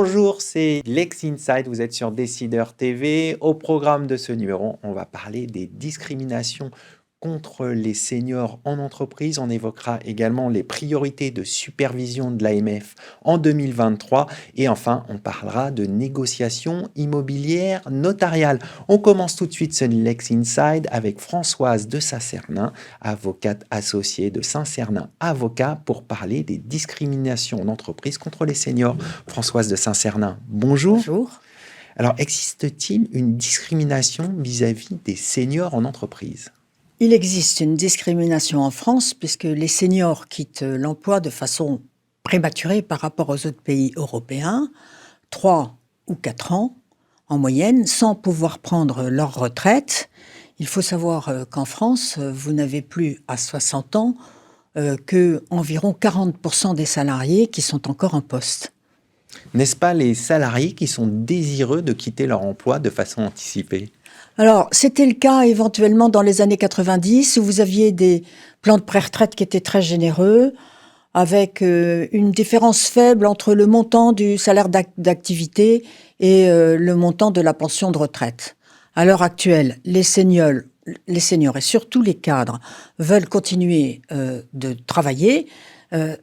Bonjour, c'est Lex Inside, vous êtes sur Décideur TV. Au programme de ce numéro, on va parler des discriminations contre les seniors en entreprise. On évoquera également les priorités de supervision de l'AMF en 2023. Et enfin, on parlera de négociations immobilières notariales. On commence tout de suite ce Lex Inside avec Françoise de Saint-Cernin, avocate associée de Saint-Cernin Avocat, pour parler des discriminations en entreprise contre les seniors. Françoise de Saint-Cernin, bonjour. Bonjour. Alors, existe-t-il une discrimination vis-à-vis des seniors en entreprise ? Il existe une discrimination en France puisque les seniors quittent l'emploi de façon prématurée par rapport aux autres pays européens, 3 ou 4 ans en moyenne, sans pouvoir prendre leur retraite. Il faut savoir qu'en France, vous n'avez plus à 60 ans que environ 40% des salariés qui sont encore en poste. N'est-ce pas les salariés qui sont désireux de quitter leur emploi de façon anticipée ? Alors, c'était le cas éventuellement dans les années 90 où vous aviez des plans de pré-retraite qui étaient très généreux, avec une différence faible entre le montant du salaire d'activité et le montant de la pension de retraite. À l'heure actuelle, les seniors et surtout les cadres veulent continuer de travailler,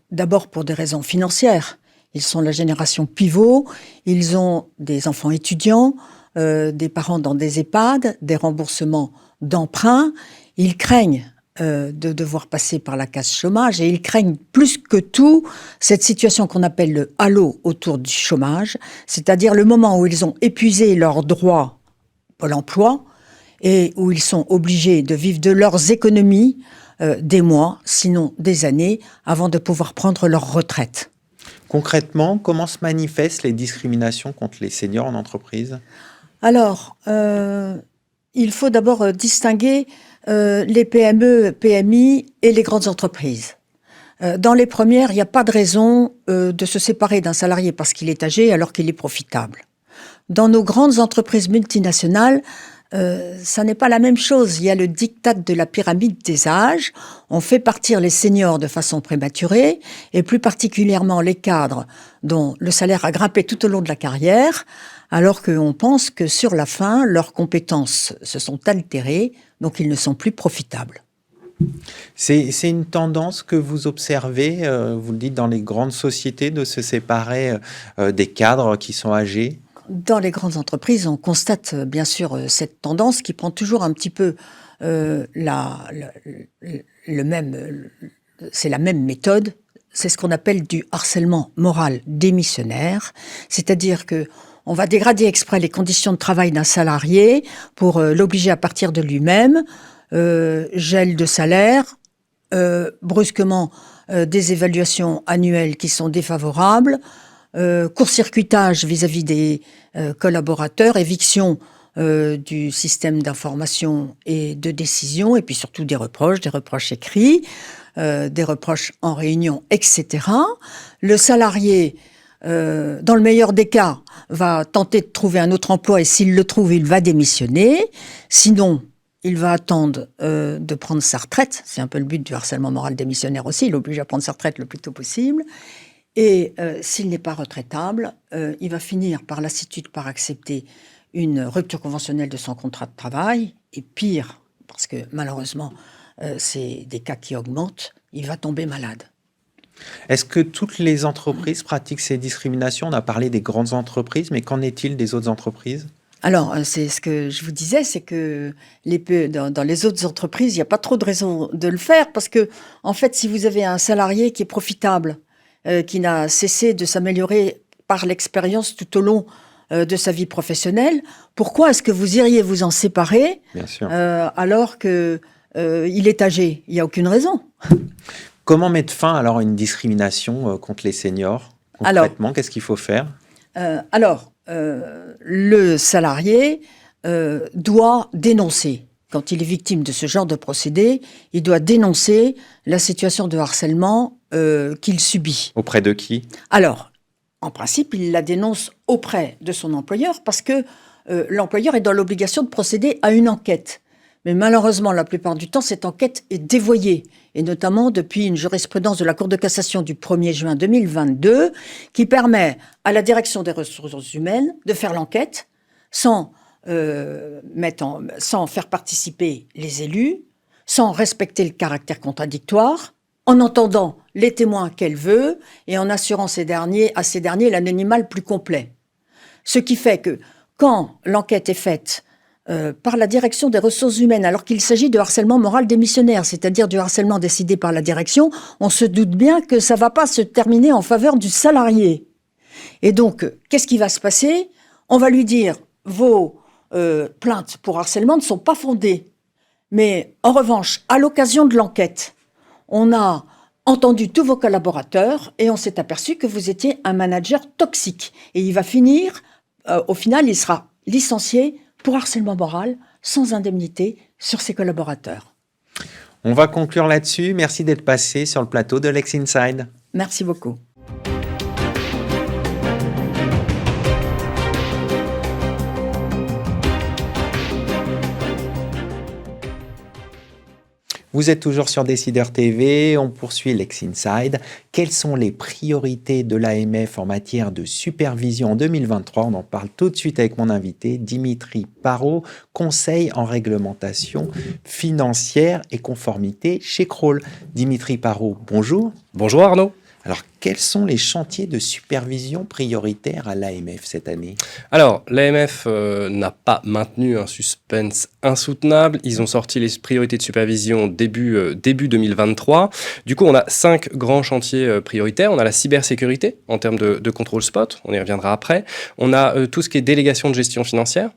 d'abord pour des raisons financières. Ils sont la génération pivot, ils ont des enfants étudiants, des parents dans des EHPAD, des remboursements d'emprunts. Ils craignent de devoir passer par la case chômage et ils craignent plus que tout cette situation qu'on appelle le halo autour du chômage, c'est-à-dire le moment où ils ont épuisé leurs droits Pôle emploi et où ils sont obligés de vivre de leurs économies des mois, sinon des années, avant de pouvoir prendre leur retraite. Concrètement, comment se manifestent les discriminations contre les seniors en entreprise ? Alors, il faut d'abord distinguer les PME, PMI et les grandes entreprises. Dans les premières, il n'y a pas de raison de se séparer d'un salarié parce qu'il est âgé alors qu'il est profitable. Dans nos grandes entreprises multinationales, ça n'est pas la même chose. Il y a le diktat de la pyramide des âges. On fait partir les seniors de façon prématurée, et plus particulièrement les cadres dont le salaire a grimpé tout au long de la carrière, alors qu'on pense que sur la fin, leurs compétences se sont altérées, donc ils ne sont plus profitables. C'est une tendance que vous observez, vous le dites, dans les grandes sociétés, de se séparer des cadres qui sont âgés ? Dans les grandes entreprises, on constate bien sûr cette tendance qui prend toujours un petit peu c'est la même méthode. C'est ce qu'on appelle du harcèlement moral démissionnaire, c'est-à-dire que on va dégrader exprès les conditions de travail d'un salarié pour l'obliger à partir de lui-même, gel de salaire, brusquement des évaluations annuelles qui sont défavorables, court-circuitage vis-à-vis des collaborateurs, éviction du système d'information et de décision, et puis surtout des reproches écrits, des reproches en réunion, etc. Le salarié, dans le meilleur des cas, va tenter de trouver un autre emploi, et s'il le trouve, il va démissionner. Sinon, il va attendre de prendre sa retraite. C'est un peu le but du harcèlement moral démissionnaire aussi. Il l'oblige à prendre sa retraite le plus tôt possible. Et s'il n'est pas retraitable, il va finir par lassitude par accepter une rupture conventionnelle de son contrat de travail. Et pire, parce que malheureusement, c'est des cas qui augmentent, il va tomber malade. Est-ce que toutes les entreprises pratiquent ces discriminations ? On a parlé des grandes entreprises, mais qu'en est-il des autres entreprises ? Alors, c'est ce que je vous disais, c'est que dans les autres entreprises, il n'y a pas trop de raison de le faire, parce que, en fait, si vous avez un salarié qui est profitable, qui n'a cessé de s'améliorer par l'expérience tout au long de sa vie professionnelle, pourquoi est-ce que vous iriez vous en séparer alors qu'il est âgé ? Il n'y a aucune raison. Comment mettre fin alors à une discrimination contre les seniors ? Concrètement, qu'est-ce qu'il faut faire ? Le salarié doit dénoncer. Quand il est victime de ce genre de procédé, il doit dénoncer la situation de harcèlement qu'il subit. Auprès de qui ? Alors, en principe, il la dénonce auprès de son employeur parce que l'employeur est dans l'obligation de procéder à une enquête. Mais malheureusement, la plupart du temps, cette enquête est dévoyée, et notamment depuis une jurisprudence de la Cour de cassation du 1er juin 2022, qui permet à la direction des ressources humaines de faire l'enquête sans faire participer les élus, sans respecter le caractère contradictoire, en entendant les témoins qu'elle veut et en assurant à ces derniers l'anonymat le plus complet. Ce qui fait que quand l'enquête est faite par la direction des ressources humaines, alors qu'il s'agit de harcèlement moral démissionnaire, c'est-à-dire du harcèlement décidé par la direction, on se doute bien que ça ne va pas se terminer en faveur du salarié. Et donc, qu'est-ce qui va se passer ? On va lui dire, vos plaintes pour harcèlement ne sont pas fondées. Mais en revanche, à l'occasion de l'enquête, on a entendu tous vos collaborateurs et on s'est aperçu que vous étiez un manager toxique. Et il va finir, au final, il sera licencié pour harcèlement moral, sans indemnité, sur ses collaborateurs. On va conclure là-dessus. Merci d'être passé sur le plateau de Lex Inside. Merci beaucoup. Vous êtes toujours sur Décideur TV, on poursuit Lex Inside. Quelles sont les priorités de l'AMF en matière de supervision en 2023 ? On en parle tout de suite avec mon invité, Dimitri Parot, conseil en réglementation financière et conformité chez Kroll. Dimitri Parot, bonjour. Bonjour Arnaud. Alors, quels sont les chantiers de supervision prioritaires à l'AMF cette année ? Alors, l'AMF n'a pas maintenu un suspense insoutenable. Ils ont sorti les priorités de supervision début 2023. Du coup, on a 5 grands chantiers prioritaires. On a la cybersécurité en termes de contrôle spot. On y reviendra après. On a tout ce qui est délégation de gestion financière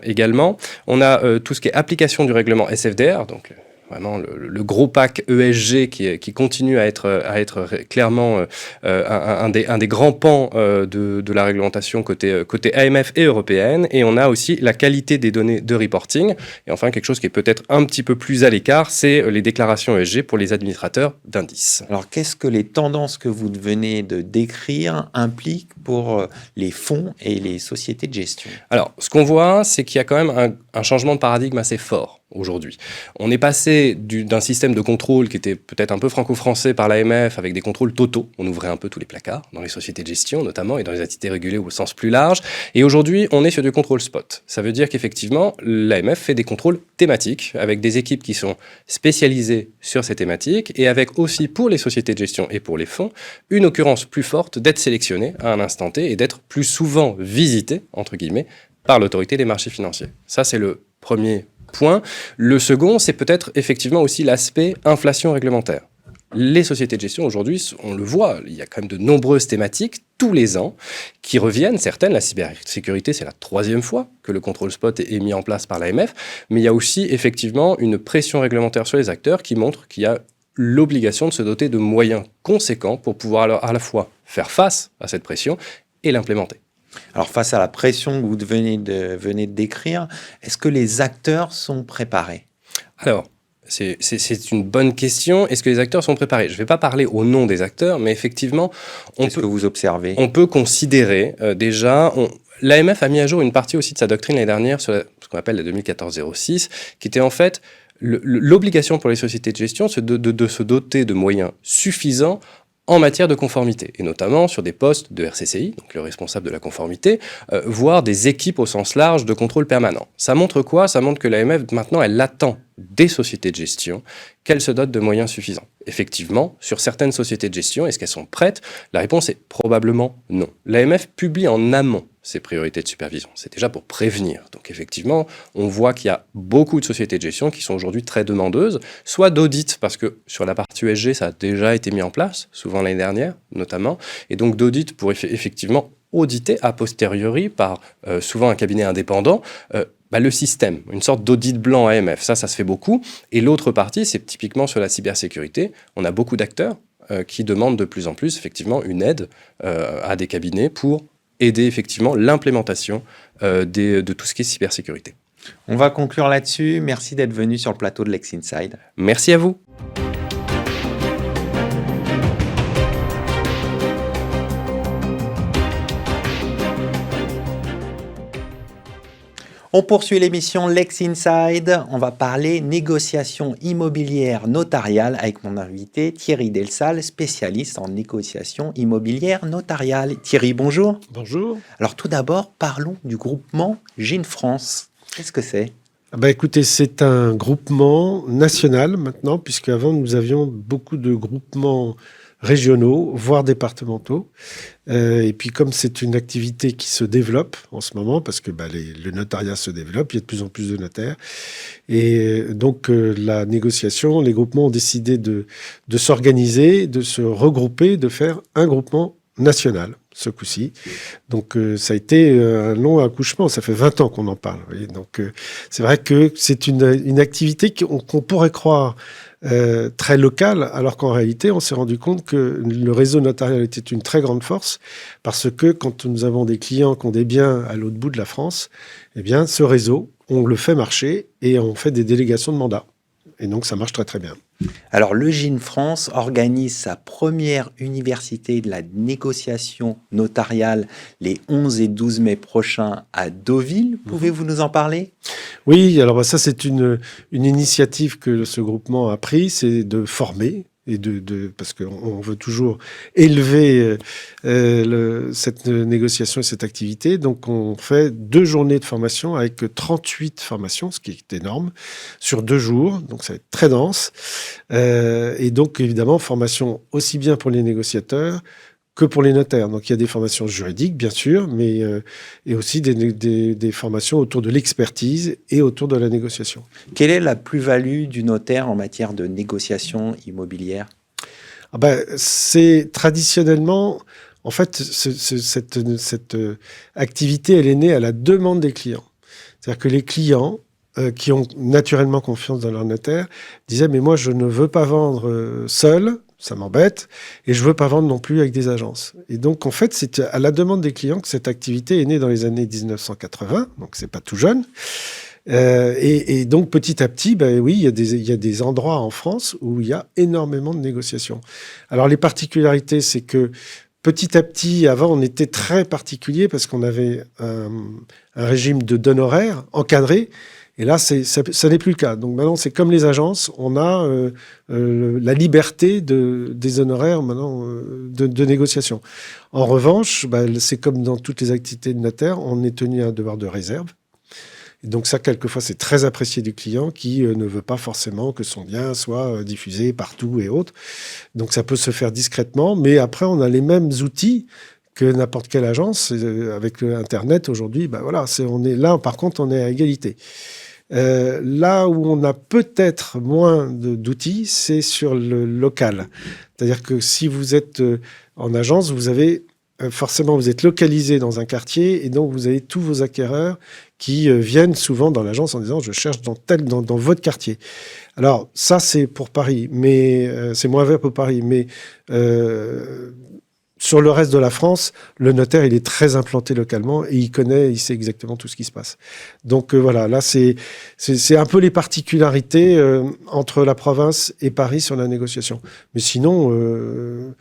également. On a tout ce qui est application du règlement SFDR, donc vraiment le gros pack ESG qui continue à être clairement un des grands pans de la réglementation côté AMF et européenne. Et on a aussi la qualité des données de reporting. Et enfin, quelque chose qui est peut-être un petit peu plus à l'écart, c'est les déclarations ESG pour les administrateurs d'indices. Alors, qu'est-ce que les tendances que vous venez de décrire impliquent pour les fonds et les sociétés de gestion ? Alors, ce qu'on voit, c'est qu'il y a quand même un changement de paradigme assez fort aujourd'hui. On est passé d'un système de contrôle qui était peut-être un peu franco-français par l'AMF, avec des contrôles totaux. On ouvrait un peu tous les placards, dans les sociétés de gestion notamment, et dans les entités régulées au sens plus large. Et aujourd'hui, on est sur du contrôle spot. Ça veut dire qu'effectivement, l'AMF fait des contrôles thématiques, avec des équipes qui sont spécialisées sur ces thématiques, et avec aussi, pour les sociétés de gestion et pour les fonds, une occurrence plus forte d'être sélectionnés à un instant T et d'être plus souvent visités, entre guillemets, par l'autorité des marchés financiers. Ça, c'est le premier point. Le second, c'est peut-être effectivement aussi l'aspect inflation réglementaire. Les sociétés de gestion, aujourd'hui, on le voit, il y a quand même de nombreuses thématiques tous les ans qui reviennent. Certaines, la cybersécurité, c'est la 3e fois que le contrôle spot est mis en place par l'AMF, mais il y a aussi effectivement une pression réglementaire sur les acteurs qui montre qu'il y a l'obligation de se doter de moyens conséquents pour pouvoir à la fois faire face à cette pression et l'implémenter. Alors, face à la pression que vous venez de décrire, est-ce que les acteurs sont préparés ? Alors, c'est une bonne question. Est-ce que les acteurs sont préparés ? Je ne vais pas parler au nom des acteurs, mais effectivement, qu'est-ce que vous observez ? On peut considérer l'AMF a mis à jour une partie aussi de sa doctrine l'année dernière sur ce qu'on appelle la 2014-06, qui était en fait l'obligation pour les sociétés de gestion de se doter de moyens suffisants en matière de conformité, et notamment sur des postes de RCCI, donc le responsable de la conformité, voire des équipes au sens large de contrôle permanent. Ça montre quoi ? Ça montre que l'AMF, maintenant, elle attend des sociétés de gestion qu'elles se dotent de moyens suffisants. Effectivement, sur certaines sociétés de gestion, est-ce qu'elles sont prêtes ? La réponse est probablement non. L'AMF publie en amont ses priorités de supervision. C'est déjà pour prévenir. Donc effectivement, on voit qu'il y a beaucoup de sociétés de gestion qui sont aujourd'hui très demandeuses, soit d'audit, parce que sur la partie ESG, ça a déjà été mis en place, souvent l'année dernière notamment, et donc d'audit pour effectivement auditer a posteriori par souvent un cabinet indépendant le système, une sorte d'audit blanc AMF. Ça se fait beaucoup. Et l'autre partie, c'est typiquement sur la cybersécurité. On a beaucoup d'acteurs qui demandent de plus en plus effectivement une aide à des cabinets pour aider effectivement l'implémentation de tout ce qui est cybersécurité. On va conclure là-dessus. Merci d'être venu sur le plateau de Lex Inside. Merci à vous. On poursuit l'émission Lex Inside. On va parler négociation immobilière notariale avec mon invité Thierry Delsal, spécialiste en négociation immobilière notariale. Thierry, bonjour. Bonjour. Alors tout d'abord, parlons du groupement Gine France. Qu'est-ce que c'est ? Écoutez, c'est un groupement national maintenant, puisque avant nous avions beaucoup de groupements régionaux, voire départementaux. Et puis comme c'est une activité qui se développe en ce moment, parce que le notariat se développe, il y a de plus en plus de notaires. Et donc la négociation, les groupements ont décidé de s'organiser, de se regrouper, de faire un groupement national ce coup-ci. Donc ça a été un long accouchement, ça fait 20 ans qu'on en parle. Vous voyez. Donc c'est vrai que c'est une activité qu'on pourrait croire très locale, alors qu'en réalité, on s'est rendu compte que le réseau notarial était une très grande force, parce que quand nous avons des clients qui ont des biens à l'autre bout de la France, eh bien, ce réseau, on le fait marcher et on fait des délégations de mandat. Et donc, ça marche très, très bien. Alors, le Gine France organise sa première université de la négociation notariale les 11 et 12 mai prochains à Deauville. Pouvez-vous nous en parler ? Oui, alors ça, c'est une initiative que ce groupement a prise, c'est de former. Et parce qu'on veut toujours élever cette négociation et cette activité. Donc, on fait 2 journées de formation avec 38 formations, ce qui est énorme, sur 2 jours. Donc, ça va être très dense. Et donc, évidemment, formation aussi bien pour les négociateurs que pour les notaires. Donc, il y a des formations juridiques, bien sûr, mais et aussi des formations autour de l'expertise et autour de la négociation. Quelle est la plus-value du notaire en matière de négociation immobilière ? C'est traditionnellement, en fait, cette activité, elle est née à la demande des clients. C'est-à-dire que les clients qui ont naturellement confiance dans leur notaire disaient « mais moi, je ne veux pas vendre seul ». Ça m'embête, et je ne veux pas vendre non plus avec des agences. Et donc, en fait, c'est à la demande des clients que cette activité est née dans les années 1980, donc c'est pas tout jeune. Et donc, petit à petit, oui, il y a des endroits en France où il y a énormément de négociations. Alors, les particularités, c'est que petit à petit, avant, on était très particulier parce qu'on avait un régime d'honoraires encadré. Et là, ça n'est plus le cas. Donc maintenant, c'est comme les agences, on a la liberté des honoraires maintenant de négociation. En revanche, c'est comme dans toutes les activités de notaire, on est tenu à un devoir de réserve. Et donc ça, quelquefois, c'est très apprécié du client qui ne veut pas forcément que son bien soit diffusé partout et autres. Donc ça peut se faire discrètement, mais après, on a les mêmes outils que n'importe quelle agence. Avec Internet, aujourd'hui, on est là, par contre, on est à égalité. Là où on a peut-être moins d'outils, c'est sur le local. C'est-à-dire que si vous êtes en agence, vous avez forcément, vous êtes localisé dans un quartier et donc vous avez tous vos acquéreurs qui viennent souvent dans l'agence en disant « je cherche dans votre quartier ». Alors ça, c'est pour Paris, mais c'est moins vrai pour Paris. Mais sur le reste de la France, le notaire, il est très implanté localement et il sait exactement tout ce qui se passe. Donc voilà, là, c'est un peu les particularités entre la province et Paris sur la négociation. Mais sinon,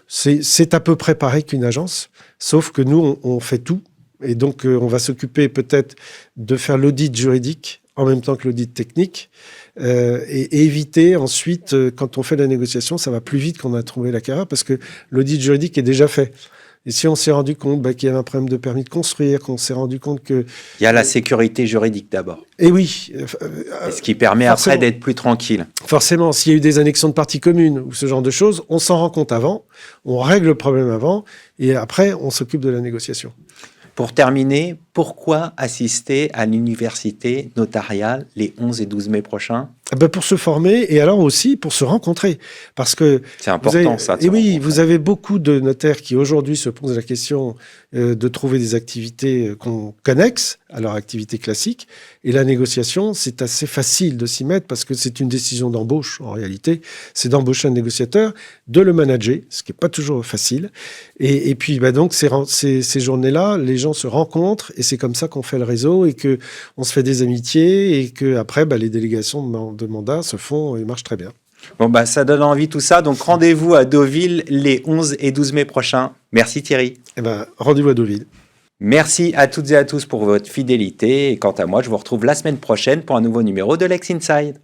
c'est à peu près pareil qu'une agence, sauf que nous, on fait tout. Et donc, on va s'occuper peut-être de faire l'audit juridique en même temps que l'audit technique. Et éviter ensuite, quand on fait la négociation, ça va plus vite qu'on a trouvé l'acquéreur parce que l'audit juridique est déjà fait. Et si on s'est rendu compte qu'il y avait un problème de permis de construire, qu'on s'est rendu compte que... Il y a la sécurité juridique d'abord. Et oui. Ce qui permet après d'être plus tranquille. Forcément, s'il y a eu des annexions de parties communes ou ce genre de choses, on s'en rend compte avant, on règle le problème avant, et après, on s'occupe de la négociation. Pour terminer, pourquoi assister à l'université notariale les 11 et 12 mai prochains ? Pour se former et alors aussi pour se rencontrer. Parce que c'est important, ça. Et oui, vous avez beaucoup de notaires qui aujourd'hui se posent la question de trouver des activités connexes à leur activité classique. Et la négociation, c'est assez facile de s'y mettre parce que c'est une décision d'embauche en réalité. C'est d'embaucher un négociateur, de le manager, ce qui n'est pas toujours facile. Et puis donc ces journées-là, les gens se rencontrent et c'est comme ça qu'on fait le réseau et qu'on se fait des amitiés et qu'après, les délégations de mandat se font et marchent très bien. Bon, ça donne envie tout ça. Donc, rendez-vous à Deauville les 11 et 12 mai prochains. Merci Thierry. Rendez-vous à Deauville. Merci à toutes et à tous pour votre fidélité. Et quant à moi, je vous retrouve la semaine prochaine pour un nouveau numéro de Lex Inside.